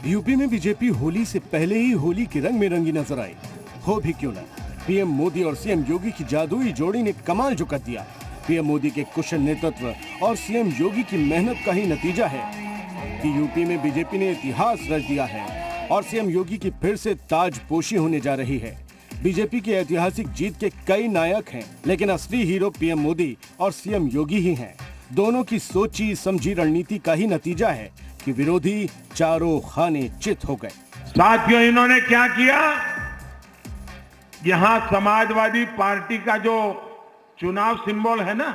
UP में BJP Holi से पहले ही होली के रंग में रंगी नजर आई। हो भी क्यों ना, पीएम मोदी और सीएम योगी की जादुई जोड़ी ने कमाल जो कर दिया। पीएम मोदी के कुशल नेतृत्व और सीएम योगी की मेहनत का ही नतीजा है कि यूपी में बीजेपी ने इतिहास रच दिया है और सीएम योगी की फिर से ताजपोशी होने जा रही है। बीजेपी की ऐतिहासिक जीत के कई नायक हैं, लेकिन असली हीरो पीएम मोदी और सीएम योगी ही हैं। दोनों की सोची समझी रणनीति का ही नतीजा है कि विरोधी चारों खाने चित हो गए। साथियों, इन्होंने क्या किया? यहां समाजवादी पार्टी का जो चुनाव सिंबल है ना,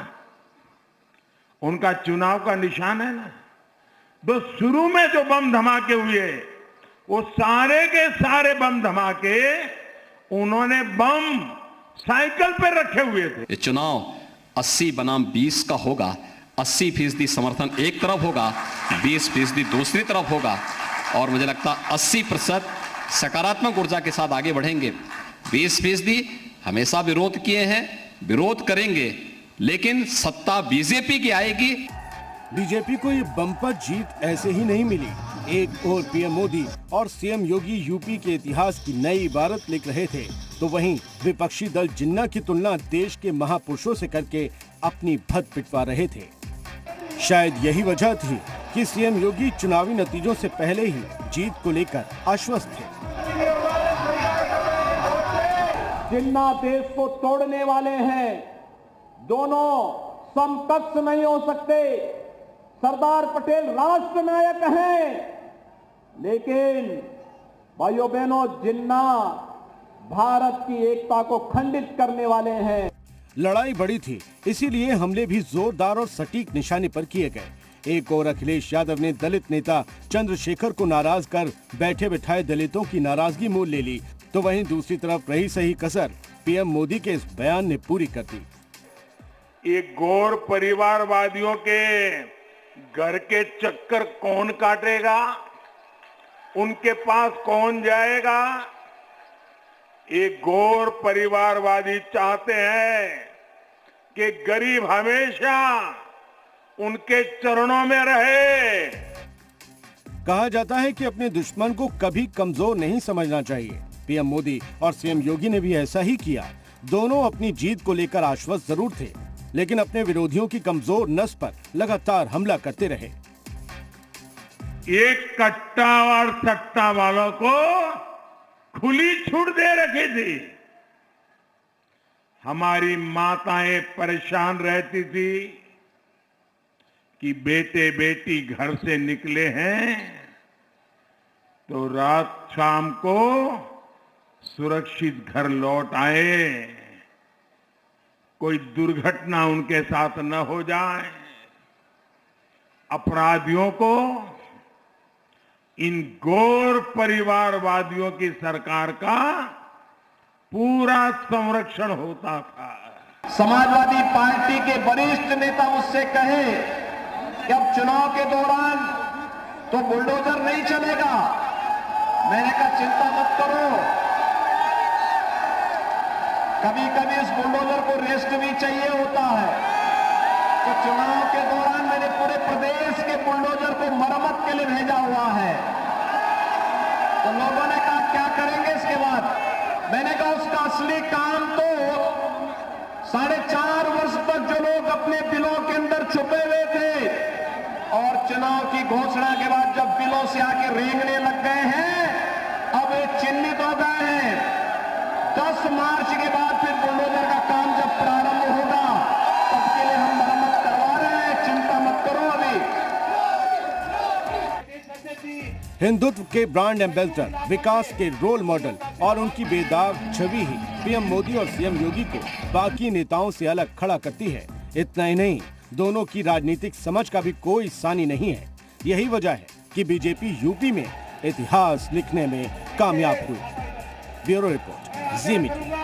उनका चुनाव का निशान है ना, तो शुरू में जो बम धमाके हुए, वो सारे के सारे बम धमाके उन्होंने बम साइकिल पे रखे हुए थे। ये चुनाव 80 बनाम 20 का होगा। 80% समर्थन एक तरफ होगा, 20% दूसरी तरफ होगा और मुझे लगता है 80% सकारात्मक ऊर्जा के साथ आगे बढ़ेंगे। 20% हमेशा विरोध किए हैं, विरोध करेंगे, लेकिन सत्ता बीजेपी की आएगी। बीजेपी को ये बम्पर जीत ऐसे ही नहीं मिली। एक ओर पीएम मोदी और सीएम योगी यूपी के इतिहास की नई इबारत लिख रहे थे, तो वहीं विपक्षी दल जिन्ना की तुलना देश के महापुरुषों से करके अपनी भद्द पिटवा रहे थे। शायद यही वजह थी कि सीएम योगी चुनावी नतीजों से पहले ही जीत को लेकर आश्वस्त थे। जिन्ना देश को तोड़ने वाले हैं, दोनों समकक्ष नहीं हो सकते। सरदार पटेल राष्ट्र नायक हैं, लेकिन भाइयों बहनों, जिन्ना भारत की एकता को खंडित करने वाले हैं। लड़ाई बड़ी थी, इसीलिए हमले भी जोरदार और सटीक निशाने पर किए गए। एक और अखिलेश यादव ने दलित नेता चंद्रशेखर को नाराज कर बैठे बिठाए दलितों की नाराजगी मोल ले ली, तो वहीं दूसरी तरफ रही सही कसर पीएम मोदी के इस बयान ने पूरी कर दी। एक गौर परिवारवादियों के घर के चक्कर कौन काटेगा, उनके पास कौन जाएगा? एक गौर परिवारवादी चाहते हैं कि गरीब हमेशा उनके चरणों में रहे। कहा जाता है कि अपने दुश्मन को कभी कमजोर नहीं समझना चाहिए। पीएम मोदी और सीएम योगी ने भी ऐसा ही किया। दोनों अपनी जीत को लेकर आश्वस्त जरूर थे, लेकिन अपने विरोधियों की कमजोर नस पर लगातार हमला करते रहे। एक कट्टा और सट्टा वालों को खुली छूट दे रखी थी। हमारी माताएं परेशान रहती थी कि बेटे बेटी घर से निकले हैं तो रात शाम को सुरक्षित घर लौट आए, कोई दुर्घटना उनके साथ न हो जाए। अपराधियों को इन गौर परिवारवादियों की सरकार का पूरा संरक्षण होता था। समाजवादी पार्टी के वरिष्ठ नेता मुझसे कहे कि अब चुनाव के दौरान तो बुलडोजर नहीं चलेगा। मैंने कहा चिंता मत करो, कभी कभी इस बुलडोजर को रेस्ट भी चाहिए होता है। तो चुनाव के दौरान मैंने पूरे प्रदेश के बुलडोजर को मरम्मत के लिए भेजा हुआ है। तो लोगों ने कहा क्या करेंगे इसके बाद? मैंने कहा उसका असली काम तो 4.5 वर्ष तक जो लोग अपने बिलों के अंदर छुपे हुए थे और चुनाव की घोषणा के बाद जब बिलों से आके रेंगने लग गए हैं, अब ये चिन्हित हो गए हैं। 10 मार्च के बाद फिर बुलडोजर का काम जब प्रारंभ होगा, तब के लिए हम मरम्मत करवा रहे हैं, चिंता मत करो। अभी हिंदुत्व के ब्रांड एम्बेसडर, विकास के रोल मॉडल और उनकी बेदाग छवि ही पीएम मोदी और सीएम योगी को बाकी नेताओं से अलग खड़ा करती है। इतना ही नहीं, दोनों की राजनीतिक समझ का भी कोई सानी नहीं है। यही वजह है कि बीजेपी यूपी में इतिहास लिखने में कामयाब हुई। ब्यूरो रिपोर्ट, जी मीडिया।